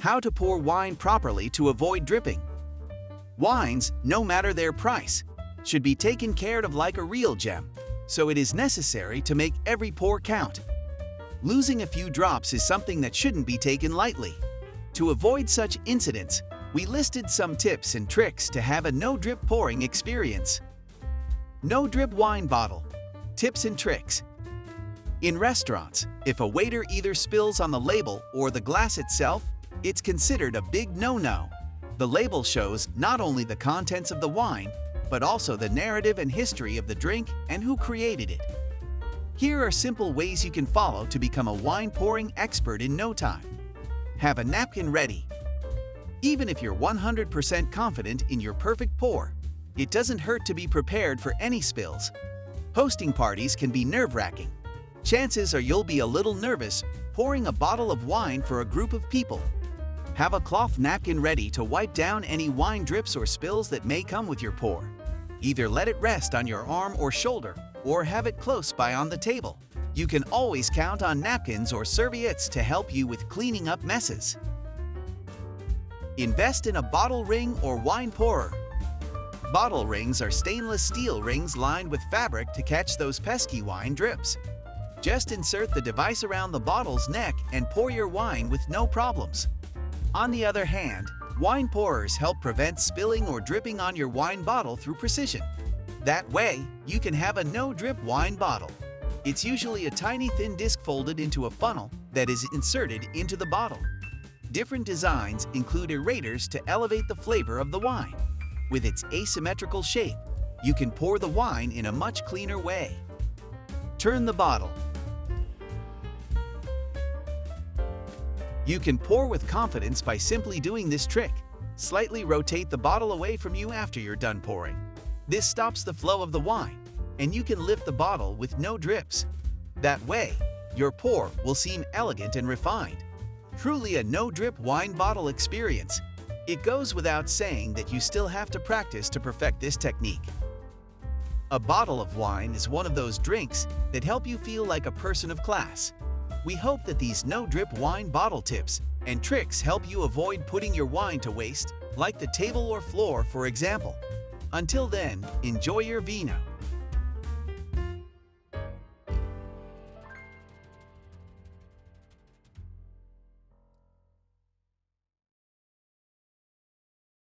How to pour wine properly to avoid dripping. Wines, no matter their price, should be taken care of like a real gem, so it is necessary to make every pour count. Losing a few drops is something that shouldn't be taken lightly. To avoid such incidents, we listed some tips and tricks to have a no-drip pouring experience. No-drip wine bottle. Tips and tricks. In restaurants, if a waiter either spills on the label or the glass itself, it's considered a big no-no. The label shows not only the contents of the wine, but also the narrative and history of the drink and who created it. Here are simple ways you can follow to become a wine pouring expert in no time. Have a napkin ready. Even if you're 100% confident in your perfect pour, it doesn't hurt to be prepared for any spills. Hosting parties can be nerve-wracking. Chances are you'll be a little nervous pouring a bottle of wine for a group of people. Have a cloth napkin ready to wipe down any wine drips or spills that may come with your pour. Either let it rest on your arm or shoulder, or have it close by on the table. You can always count on napkins or serviettes to help you with cleaning up messes. Invest in a bottle ring or wine pourer. Bottle rings are stainless steel rings lined with fabric to catch those pesky wine drips. Just insert the device around the bottle's neck and pour your wine with no problems. On the other hand, wine pourers help prevent spilling or dripping on your wine bottle through precision. That way, you can have a no-drip wine bottle. It's usually a tiny thin disc folded into a funnel that is inserted into the bottle. Different designs include aerators to elevate the flavor of the wine. With its asymmetrical shape, you can pour the wine in a much cleaner way. Turn the bottle. You can pour with confidence by simply doing this trick. Slightly rotate the bottle away from you after you're done pouring. This stops the flow of the wine, and you can lift the bottle with no drips. That way, your pour will seem elegant and refined. Truly a no-drip wine bottle experience. It goes without saying that you still have to practice to perfect this technique. A bottle of wine is one of those drinks that help you feel like a person of class. We hope that these no-drip wine bottle tips and tricks help you avoid putting your wine to waste, like the table or floor, for example. Until then, enjoy your vino.